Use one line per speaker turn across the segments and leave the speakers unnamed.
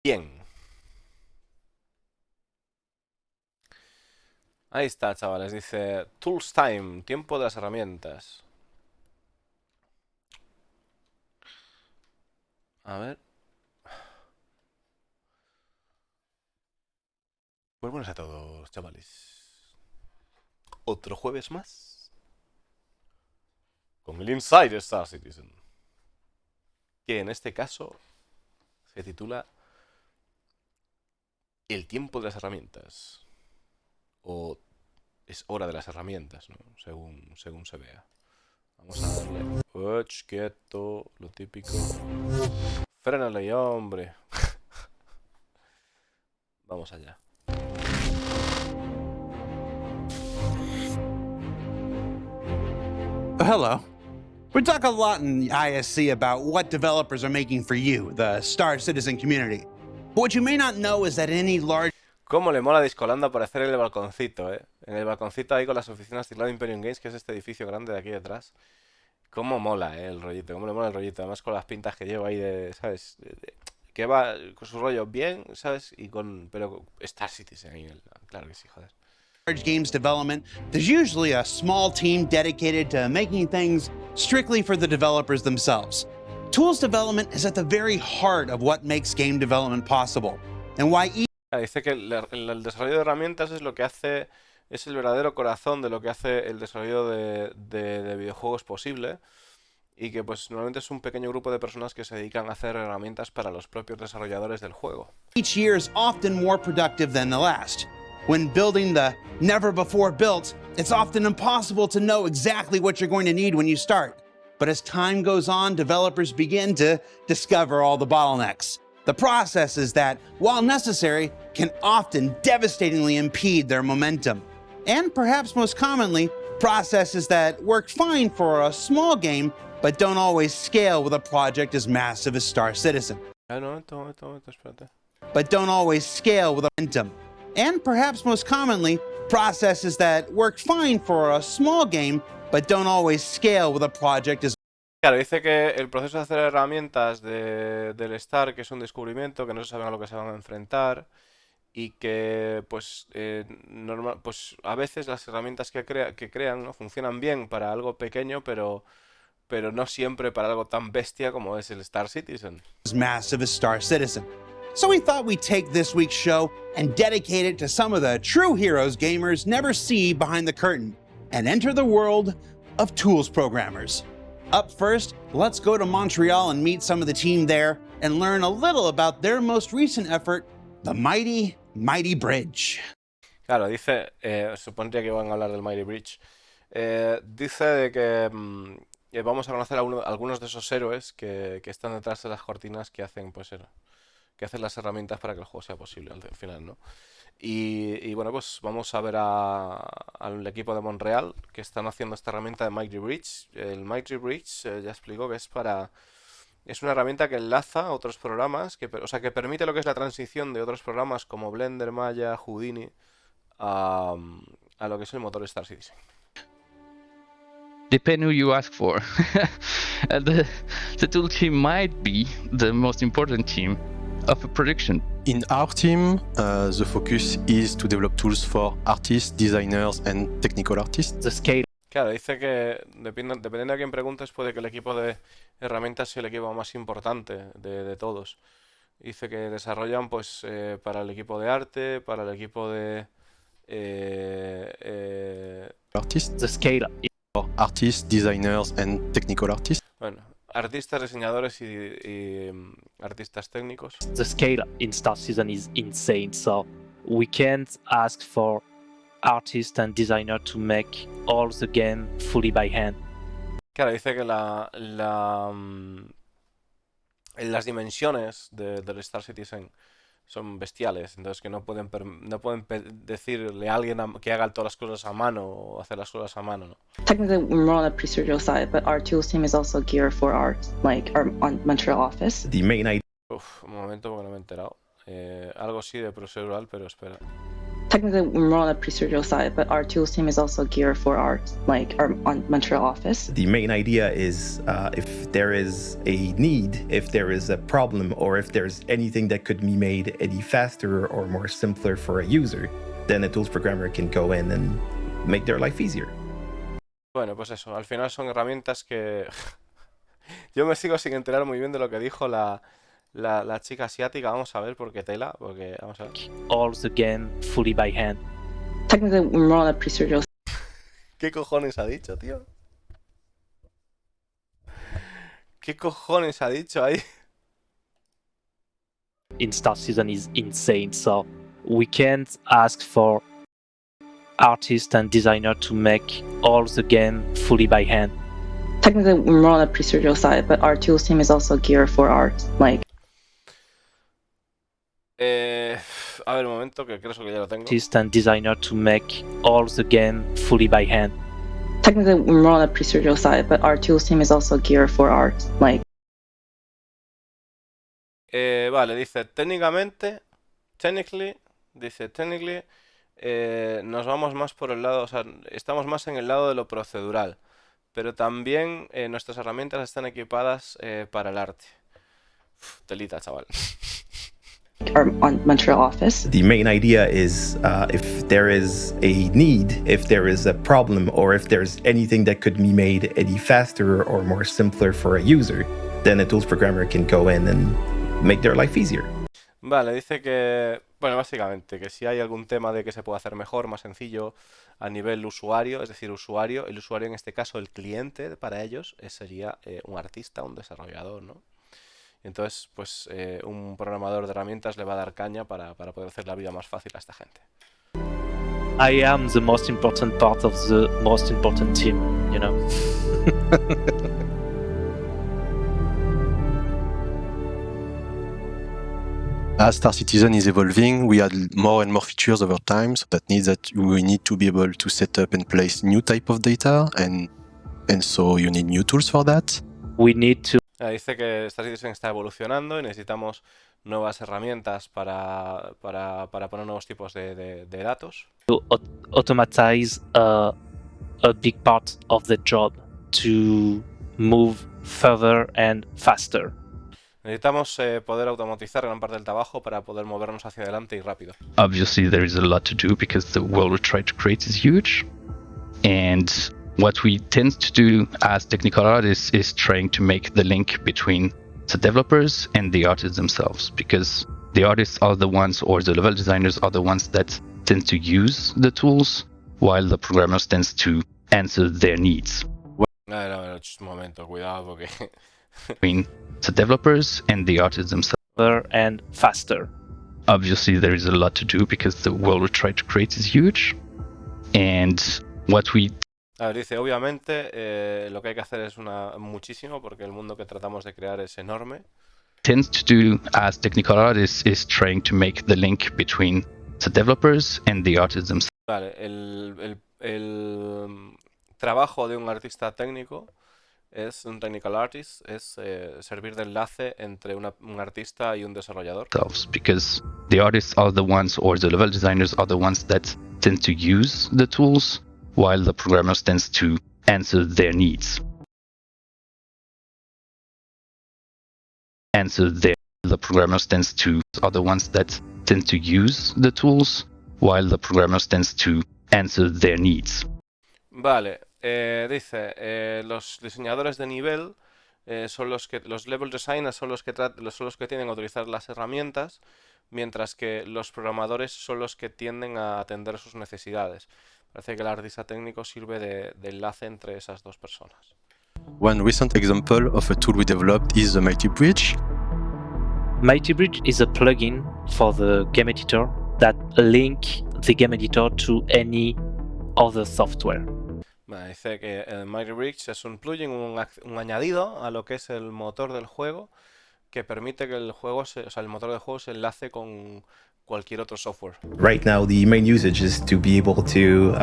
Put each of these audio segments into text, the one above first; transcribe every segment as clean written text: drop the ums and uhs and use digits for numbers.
Bien. Ahí está, chavales. Dice Tools Time, tiempo de las herramientas. A ver. Pues buenas a todos, chavales. Otro jueves más. Con el Inside Star Citizen. Que en este caso se titula El tiempo de las herramientas. O es hora de las herramientas, ¿no? Según se vea. Vamos a darle. Uch, quieto, lo típico. Frénale, hombre. Vamos allá.
Hello. We talk a lot in ISC about what developers are making for you, the Star Citizen community. But what you may not know is that any large
Cómo le mola a Discolanda por hacer el balconcito, ¿eh? En el balconcito ahí con las oficinas de Imperium Games, que es este edificio grande de aquí detrás. Cómo mola, el rollito, cómo le mola el rollito. Además con las pintas que llevo ahí de, ¿sabes? Que va con su rollo bien, ¿sabes? Y con... Pero Star Citizen ahí, claro que sí, joder.
games development, there's usually a small team dedicated to making things strictly for the developers themselves. Tools development is at the very heart of what makes game development possible, and why
Dice que el desarrollo de herramientas es lo que hace, es el verdadero corazón de lo que hace el desarrollo de videojuegos posible, y que pues normalmente es un pequeño grupo de personas que se dedican a hacer herramientas para los propios desarrolladores del juego.
each year is often more productive than the last. When building the never before built, it's often impossible to know exactly what you're going to need when you start. But as time goes on, developers begin to discover all the bottlenecks. The processes that, while necessary, can often devastatingly impede their momentum. And perhaps most commonly, processes that work fine for a small game, but don't always scale with a project as massive as Star Citizen.
No, espérate.
But don't always scale with momentum. And perhaps most commonly, processes that work fine for a small game, but don't always scale with a project as...
Claro, dice que el proceso de hacer herramientas del Star, que es un descubrimiento, que no se saben a lo que se van a enfrentar, y que pues, pues a veces las herramientas que crean, ¿no? Funcionan bien para algo pequeño, pero no siempre para algo tan bestia como es el Star Citizen.
as massive as Star Citizen. So we thought we'd take this week's show and dedicate it to some of the true heroes gamers never see behind the curtain and enter the world of tools programmers. Up first, let's go to Montreal and meet some of the team there and learn a little about their most recent effort, the Mighty Bridge.
Claro, dice, supondría que van a hablar del Mighty Bridge. Dice de que vamos a conocer a algunos de esos héroes que están detrás de las cortinas que hacen, pues, que hacen las herramientas para que el juego sea posible al final, ¿no? Y bueno, pues vamos a ver al equipo de Montreal que están haciendo esta herramienta de Mighty Bridge. El Mighty Bridge ya explico que es una herramienta que enlaza a otros programas, o sea, que permite lo que es la transición de otros programas como Blender, Maya, Houdini a lo que es el motor Star Citizen.
Depend who you ask for. The tool team might be the most important team of a production.
In our team, the focus is to develop tools for artists, designers, and technical artists.
The scale.
Claro, dice que dependiendo de quién preguntes, puede que el equipo de herramientas sea el equipo más importante de todos. Dice que desarrollan pues para el equipo de arte, para el equipo de
Artists
The scale.
for artists, designers, and technical artists.
bueno, artistas, diseñadores y artistas técnicos.
The scale in Star Citizen is insane, so we can't ask for artists and designer to make all the game fully by hand.
Claro, dice que las dimensiones del Star Citizen son bestiales, entonces que no pueden decirle a alguien que haga todas las cosas a mano o hacer las cosas a mano, ¿no?
Technically, we're more on the procedural side, but our tools team is also geared for our Montreal office.
The main idea
Un momento porque no me he enterado. Algo sí de procedural, pero espera.
Technically, we're more on the procedural side, but our tools team is also geared for our on Montreal office.
The main idea is if there is a need, if there is a problem, or if there's anything that could be made any faster or more simpler for a user, then a tools programmer can go in and make their life easier.
Bueno, pues eso, al final son herramientas que yo me sigo sin enterar muy bien de lo que dijo la chica asiática. Vamos a ver por qué tela, porque vamos a ver.
All the game fully by hand.
Technically, we're more on the procedural.
¿Qué cojones ha dicho, tío? ¿Qué cojones ha dicho ahí?
In Star Citizen is insane, so we can't ask for artist and designer to make all the game fully by hand.
Technically, we're more on the procedural side, but our tools team is also geared for our
A ver, un momento, que creo que ya lo tengo.
Artist and designer to make all the game fully by hand.
Technically, we're more on the procedural side, but our tools team is also geared for our
Vale, dice technically, nos vamos más por el lado, o sea, estamos más en el lado de lo procedural, pero también nuestras herramientas están equipadas para el arte. Telita, chaval.
our on Montreal office.
The main idea is if there is a need, if there is a problem, or if there's anything that could be made any faster or more simpler for a user, then a tools programmer can go in and make their life easier.
Vale, dice que, bueno, básicamente, que si hay algún tema de que se puede hacer mejor, más sencillo, a nivel usuario, es decir, usuario, el usuario en este caso, el cliente para ellos, sería un artista, un desarrollador, ¿no? Entonces, pues un programador de herramientas le va a dar caña para poder hacer la vida más fácil a esta gente.
I am the most important part of the most important team, you know.
As Star Citizen is evolving, we add more and more features over time. So that means that we need to be able to set up and place new type of data, and so you need new tools for that.
We need to
Dice que Star Citizen está evolucionando y necesitamos nuevas herramientas para poner nuevos tipos de datos.
automatize a big part of the job to move further and faster.
Necesitamos poder automatizar gran parte del trabajo para poder movernos hacia adelante y rápido.
Obviously, there is a lot to do because the world we try to create is huge. And what we tend to do as technical artists is trying to make the link between the developers and the artists themselves, because the artists are the ones, or the level designers are the ones that tend to use the tools, while the programmers tend to answer their needs.
No, un momento, cuidado porque...
Between the developers and the artists themselves.
And faster.
Obviously, there is a lot to do because the world we try to create is huge. And what we
A ver, dice, obviamente lo que hay que hacer es muchísimo porque el mundo que tratamos de crear es enorme.
tend to do as technical artists is trying to make the link between the developers and the artists themselves.
Vale, el trabajo de un artista técnico un technical artist, es servir de enlace entre un artista y un desarrollador.
Because the artists are the ones, or the level designers are the ones that tend to use the tools, while the programmers tend to answer their needs. The programmers are the ones that tend to use the tools, while the programmers tend to answer their needs.
Vale, dice, los diseñadores de nivel son los level designers son los que tienden a utilizar las herramientas, mientras que los programadores son los que tienden a atender sus necesidades. Parece que el artista técnico sirve de enlace entre esas dos personas.
One recent example of a tool we developed is the Mighty Bridge.
Mighty Bridge is a plugin for the game editor that link the game editor to any other software.
Dice que el Mighty Bridge es un plugin, un añadido a lo que es el motor del juego, que permite que el motor del juego se enlace con cualquier otro software.
Right now, the main usage is to be able to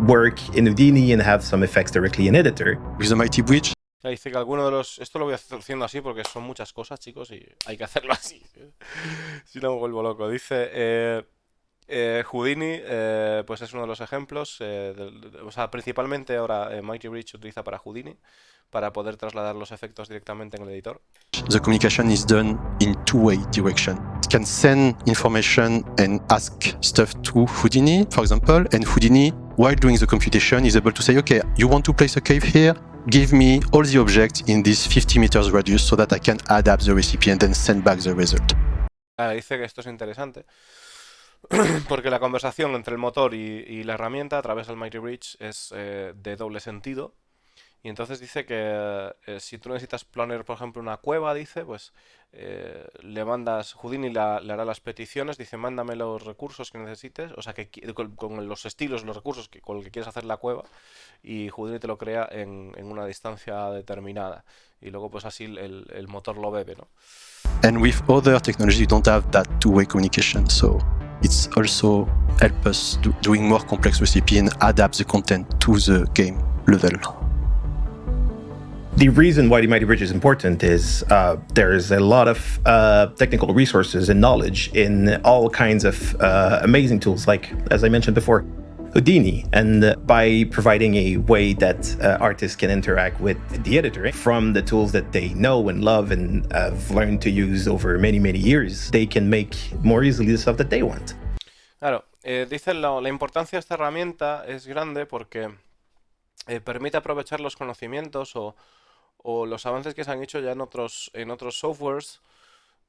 work in Houdini and have some effects directly in Editor.
With the Mighty Bridge,
Dice que alguno de los... Esto lo voy haciendo así porque son muchas cosas, chicos, y hay que hacerlo así. Si no me vuelvo loco. Dice... Houdini, pues es uno de los ejemplos. O sea, principalmente ahora Mighty Reach utiliza para Houdini, para poder trasladar los efectos directamente en el editor.
The communication is done in two-way direction. It can send information and ask stuff to Houdini, for example, and Houdini, while doing the computation, is able to say, okay, you want to place a cave here? Give me all the objects in this 50 meters radius so that I can adapt the recipe and then send back the result.
Dice que esto es interesante porque la conversación entre el motor y la herramienta a través del Mighty Reach es de doble sentido. Y entonces dice que si tú necesitas planear, por ejemplo, una cueva, dice, pues le mandas, Houdini le hará las peticiones, dice, mándame los recursos que necesites, o sea, con los estilos, los recursos con los que quieres hacer la cueva, y Houdini te lo crea en una distancia determinada. Y luego, pues así el motor lo bebe, ¿no?
And with other technology, you don't have that two-way communication, so it's also help us doing more complex recipe and adapt the content to the game level.
The reason why the Mighty Bridge is important is there's a lot of technical resources and knowledge in all kinds of amazing tools, like, as I mentioned before, Houdini. And by providing a way that artists can interact with the editor from the tools that they know and love and have learned to use over many, many years, they can make more easily the stuff that they want.
Claro, dice la importancia de esta herramienta es grande porque permite aprovechar los conocimientos o los avances que se han hecho ya en otros softwares,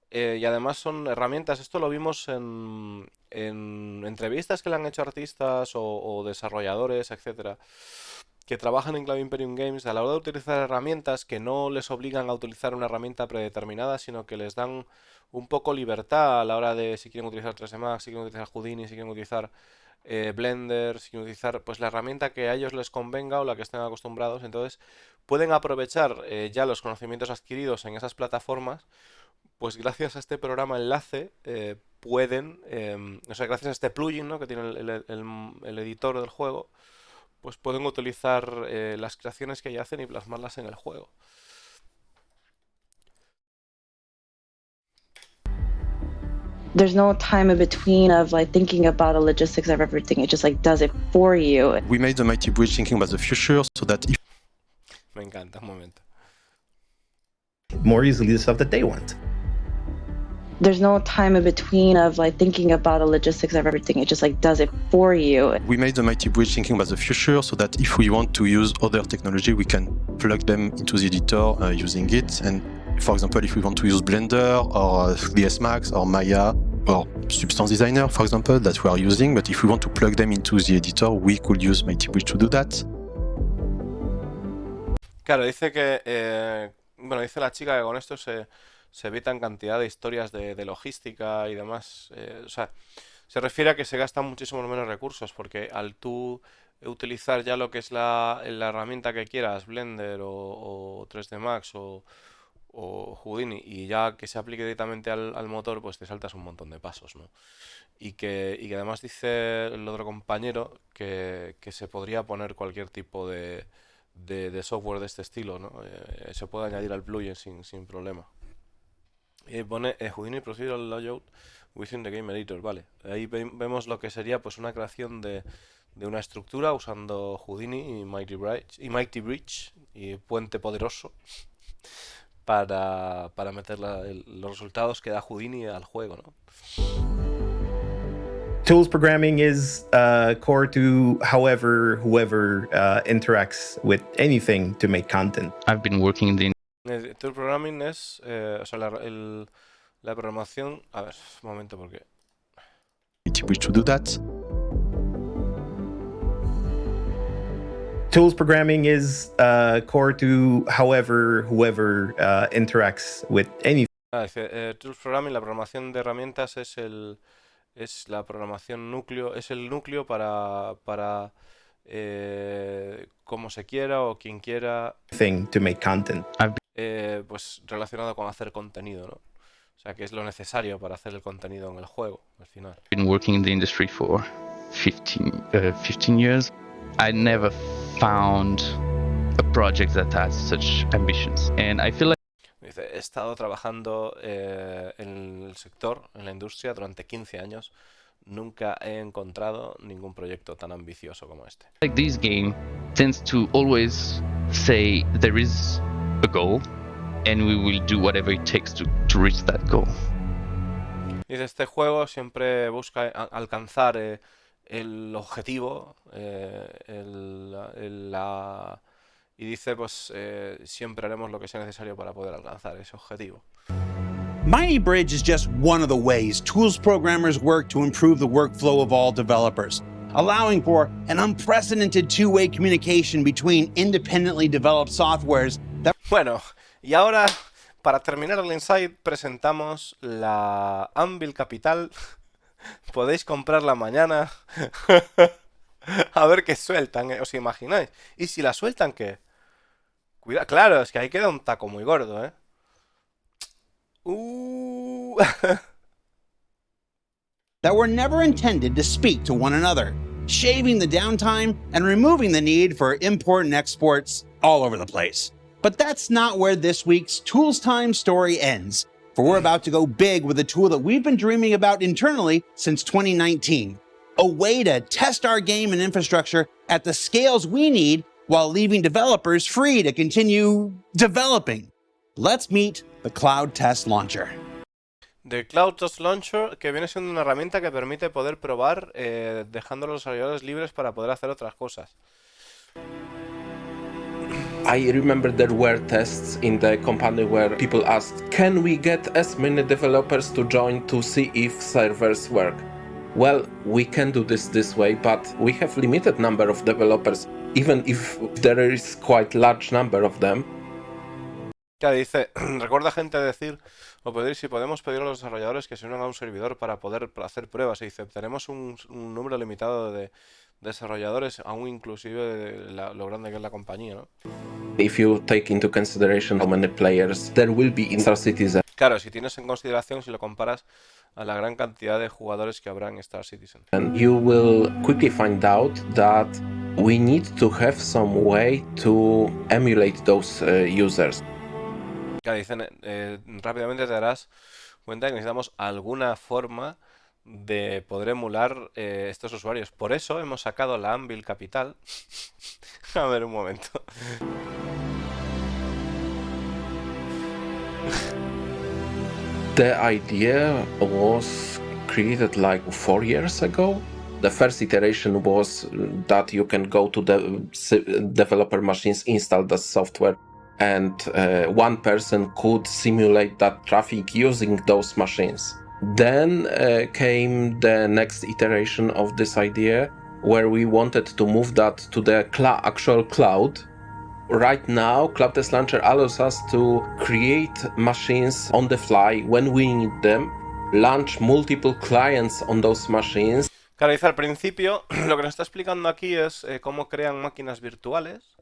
y además son herramientas. Esto lo vimos en entrevistas que le han hecho artistas o desarrolladores, etcétera, que trabajan en Cloud Imperium Games, a la hora de utilizar herramientas que no les obligan a utilizar una herramienta predeterminada, sino que les dan un poco libertad a la hora de si quieren utilizar 3D Max, si quieren utilizar Houdini, si quieren utilizar Blender, si quieren utilizar pues la herramienta que a ellos les convenga o la que estén acostumbrados. Entonces pueden aprovechar ya los conocimientos adquiridos en esas plataformas, pues gracias a este programa enlace pueden, o sea, gracias a este plugin, ¿no?, que tiene el editor del juego, pues pueden utilizar las creaciones que ya hacen y plasmarlas en el juego.
There's no time in between of like thinking about the logistics of everything. It just like does it for you.
We made the Mighty Bridge thinking about the future so that if
Me encanta, un momento.
More easily the stuff that they want.
There's no time in between of like thinking about the logistics of everything. It just like does it for you.
we made the Mighty Bridge thinking about the future so that if we want to use other technology, we can plug them into the editor using it. And for example, if we want to use Blender or 3ds Max or Maya or Substance Designer, for example, that we are using, but if we want to plug them into the editor, we could use Mighty Bridge to do that.
Claro, dice que, bueno, dice la chica que con esto se evitan cantidad de historias de logística y demás. O sea, se refiere a que se gastan muchísimo menos recursos, porque al tú utilizar ya lo que es la herramienta que quieras, Blender o 3D Max o Houdini, y ya que se aplique directamente al motor, pues te saltas un montón de pasos, ¿no? Y que además dice el otro compañero que se podría poner cualquier tipo de software de este estilo, ¿no? Se puede añadir al plugin sin problema. Pone Houdini Procedural Layout within the Game Editor, vale. Ahí vemos lo que sería pues una creación de una estructura usando Houdini y Mighty Bridge y Puente Poderoso para meter los resultados que da Houdini al juego, ¿no?
Tools programming is core to whoever interacts with anything to make content.
I've been working in the
Tool programming es, o sea, la programación. A ver, un momento, porque
Mighty Bridge to do that.
Tools programming is core to whoever interacts with anything.
Dice, Tools Programming, la programación de herramientas es la programación núcleo, es el núcleo para como se quiera o quien quiera,
Thing to make content.
pues relacionado con hacer contenido, ¿no? O sea, que es lo necesario para hacer el contenido en el juego, al final.
been working in the industry for 15 years. I never found a project that has such ambitions, and I feel like
Dice, he estado trabajando en el sector, en la industria, durante 15 años. nunca he encontrado ningún proyecto tan ambicioso como este.
Like this game tends to always say there is a goal and we will do whatever it takes to reach that goal.
Dice, este juego siempre busca alcanzar el objetivo, y dice, pues siempre haremos lo que sea necesario para poder alcanzar ese objetivo.
Mighty Bridge is just one of the ways tools programmers work to improve the workflow of all developers, allowing for an unprecedented two-way communication between independently developed softwares that...
Bueno, y ahora, para terminar el insight, presentamos la Anvil Capital. Podéis comprarla mañana. A ver qué sueltan, ¿os imagináis? ¿Y si la sueltan qué? Cuidado, claro, es que ahí queda un taco muy gordo, ¿eh?
that were never intended to speak to one another, shaving the downtime and removing the need for import and exports all over the place. But that's not where this week's Tools Time story ends, for we're about to go big with a tool that we've been dreaming about internally since 2019, a way to test our game and infrastructure at the scales we need while leaving developers free to continue developing. Let's meet the Cloud Test Launcher.
The Cloud Test Launcher, que viene siendo una herramienta que permite poder probar dejando a los desarrolladores libres para poder hacer otras cosas.
I remember there were tests in the company where people asked, can we get as many developers to join to see if servers work? Well, we can do this way, but we have limited number of developers, even if there is quite large number of them.
Ya dice, recuerda gente decir, o pedir si podemos pedir a los desarrolladores que se unan a un servidor para poder hacer pruebas. Y dice, tenemos un número limitado de desarrolladores, aún inclusive de lo grande que es la compañía, ¿no?
If you take into consideration how many players there will be in Star Citizen.
Claro, si tienes en consideración, si lo comparas a la gran cantidad de jugadores que habrá en Star Citizen.
And you will quickly find out that we need to have some way to emulate those users.
Claro, dicen, rápidamente te darás cuenta que necesitamos alguna forma de poder emular estos usuarios. Por eso hemos sacado la Anvil Capital. A ver, un momento.
The idea was created like 4 years ago. The first iteration was that you can go to the developer machines, install the software, and one person could simulate that traffic using those machines. Then came the next iteration of this idea, where we wanted to move that to the actual cloud. Right now, Cloud Test Launcher allows us to create machines on the fly when we need them, launch multiple clients on those machines.
Claro, dice al principio, lo que nos está explicando aquí es cómo crean máquinas virtuales.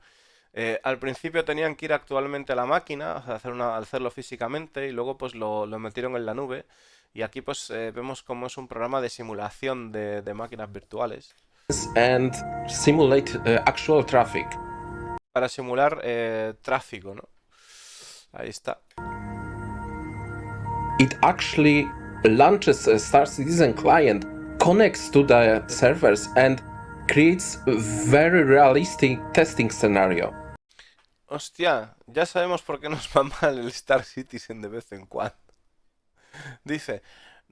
Al principio tenían que ir actualmente a la máquina, o sea, hacerlo físicamente, y luego pues lo metieron en la nube. Y aquí pues vemos cómo es un programa de simulación de máquinas virtuales.
And simulate actual traffic.
Para simular tráfico, ¿no? Ahí está.
It actually launches a Star Citizen client, connects to the servers, and creates a very realistic testing scenario.
Hostia, ya sabemos por qué nos va mal el Star Citizen de vez en cuando. Dice,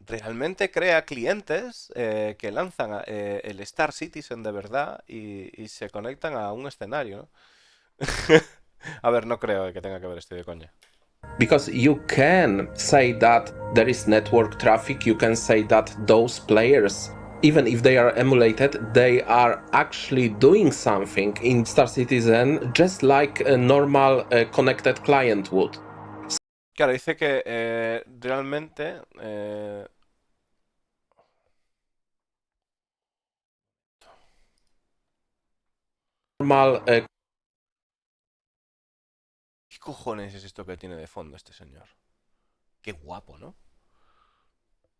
realmente crea clientes que lanzan el Star Citizen de verdad y se conectan a un escenario, ¿no? A ver, no creo que tenga que ver, estoy de coña.
Because you can say that there is network traffic, you can say that those players, even if they are emulated, they are actually doing something in Star Citizen, just like a normal connected client would.
Claro, dice que realmente...
Normal.
¿Qué cojones es esto que tiene de fondo este señor? Qué guapo, ¿no?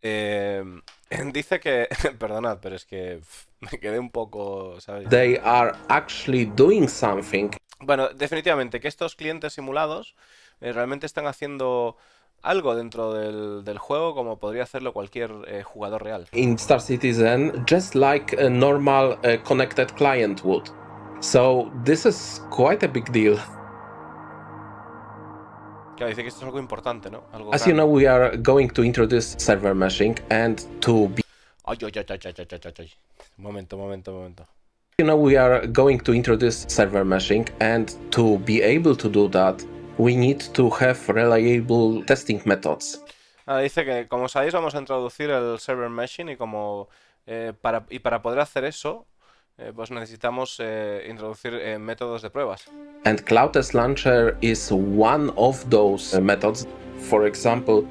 Dice que... Perdonad, pero es que me quedé un poco... ¿sabes?
They are actually doing something.
Bueno, definitivamente que estos clientes simulados realmente están haciendo algo dentro del juego como podría hacerlo cualquier jugador real.
In Star Citizen, just like a normal connected client would. So this is quite a big deal.
Claro, dice que esto es algo importante, ¿no? Algo
As you know,
grande.
we are going to introduce server meshing, and to be
Ay, ay, ay, ay, ay, ay, ay, ay. Momento.
you know, we are going to introduce server meshing, and to be able to do that, we need to have reliable testing methods.
Dice que, como sabéis, vamos a introducir el server meshing y para poder hacer eso, pues necesitamos introducir métodos de pruebas.
And Cloud Test Launcher is one of those methods. For example,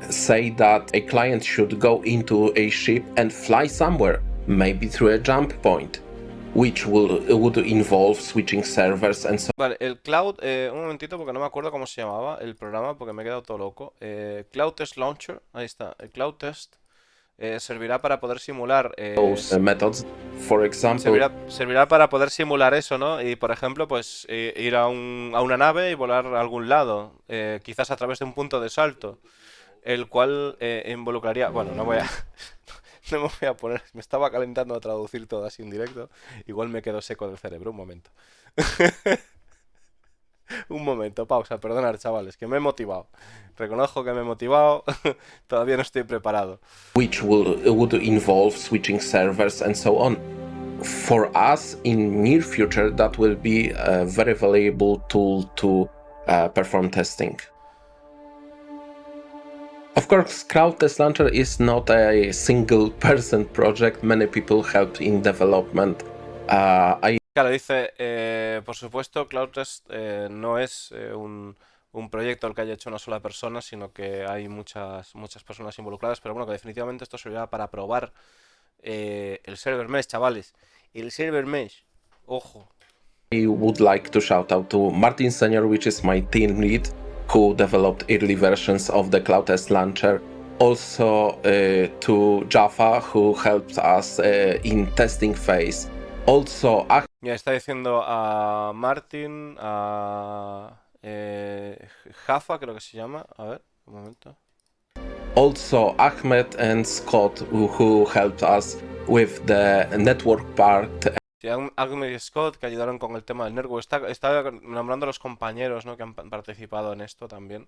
say that a client should go into a ship and fly somewhere, maybe through a jump point, which would involve switching servers and so.
Vale, el Cloud, un momentito porque no me acuerdo cómo se llamaba el programa porque me he quedado todo loco. Cloud Test Launcher, ahí está, el Cloud Test servirá para poder simular
Those methods, for example,
servirá para poder simular eso, ¿no? Y por ejemplo, pues ir a una nave y volar a algún lado, quizás a través de un punto de salto, el cual involucraría, bueno, no voy a no me voy a poner, me estaba calentando a traducir todo así en directo, igual me quedo seco del cerebro, un momento. Un momento, pausa, perdonad, chavales, que me he motivado. Reconozco que me he motivado, todavía no estoy preparado.
which would involve switching servers and so on. For us, in near future, that will be a very valuable tool to perform testing. Of course, Cloud Test Launcher is not a single-person project. Many people helped in development.
Claro, dice, por supuesto, CloudTest no es un proyecto al que haya hecho una sola persona, sino que hay muchas personas involucradas, pero bueno, que definitivamente esto servirá para probar el server mesh, chavales. El server mesh, ojo.
I would like to shout out to Martin Senior, which is my team lead, who developed early versions of the Cloud Test Launcher. Also to Jaffa, who helped us in testing phase. Also,
Mira, está diciendo a Martin, a Jaffa, creo que se llama. A ver, un momento.
Also Ahmed and Scott, who helped us with the network part.
Sí, Agmer y Scott que ayudaron con el tema del network. Está nombrando a los compañeros, ¿no?, que han participado en esto también,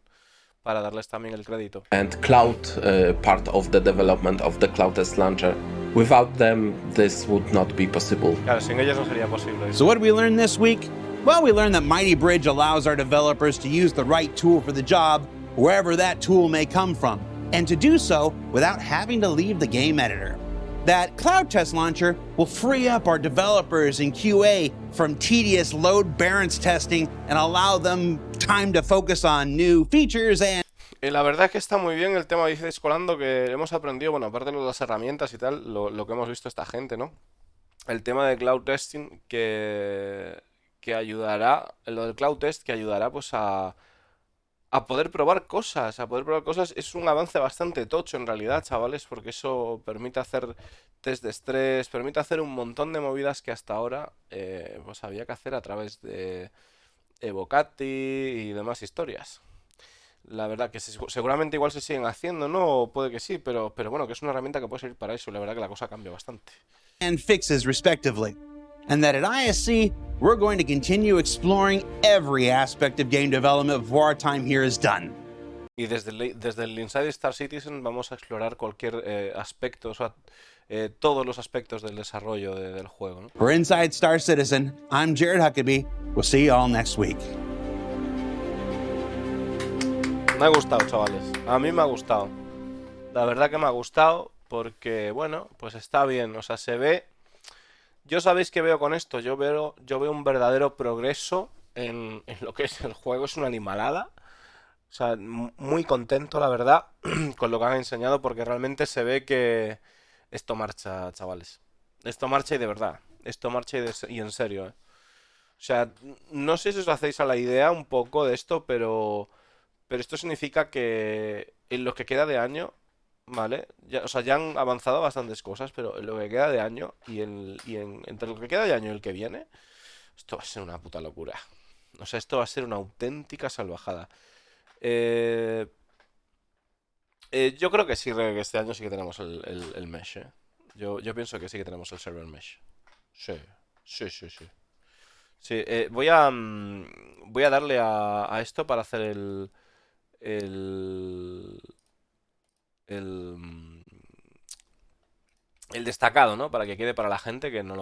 para darles también el crédito.
And cloud part of the development of the Cloud Test Launcher. Without them, this would not be possible.
Claro, sin ellos no sería posible.
So what did we learn this week? Well, we learned that Mighty Bridge allows our developers to use the right tool for the job, wherever that tool may come from, and to do so without having to leave the game editor. That Cloud Test Launcher will free up our developers in QA from tedious load balance testing and allow them time to focus on new features and
La verdad es que está muy bien el tema, dice Escolando, que hemos aprendido, bueno, aparte de las herramientas y tal, lo que hemos visto esta gente, ¿no? El tema de cloud testing que ayudará, lo del cloud test que ayudará pues a poder probar cosas, es un avance bastante tocho en realidad, chavales, porque eso permite hacer test de estrés, permite hacer un montón de movidas que hasta ahora pues había que hacer a través de Evocati y demás historias. La verdad que seguramente igual se siguen haciendo, ¿no? Puede que sí, pero bueno, que es una herramienta que puede servir para eso. La verdad que la cosa cambia bastante.
and fixes respectively. And that at ISC, we're going to continue exploring every aspect of game development before our time here is done.
Y desde el Inside Star Citizen vamos a explorar cualquier aspecto, o sea, todos los aspectos del desarrollo del juego, ¿no?
For Inside Star Citizen, I'm Jared Huckabee. We'll see you all next week.
Me ha gustado, chavales. A mí me ha gustado. La verdad que me ha gustado porque, bueno, pues está bien. O sea, se ve... Yo sabéis que veo con esto. Yo veo un verdadero progreso en lo que es el juego. Es una animalada. O sea, muy contento, la verdad, con lo que han enseñado porque realmente se ve que esto marcha, chavales. Esto marcha y de verdad. Esto marcha y en serio, ¿eh? O sea, no sé si os hacéis a la idea un poco de esto, pero esto significa que en lo que queda de año, ¿vale? O sea, ya han avanzado bastantes cosas, pero en lo que queda de año entre lo que queda de año y el que viene, esto va a ser una puta locura. O sea, esto va a ser una auténtica salvajada. Yo creo que sí, que este año sí que tenemos el mesh, ¿eh? Yo pienso que sí que tenemos el server mesh. Sí, sí, sí, sí. Sí, voy a darle a esto para hacer el, el, mm, el destacado, ¿no? Para que quede para la gente que no lo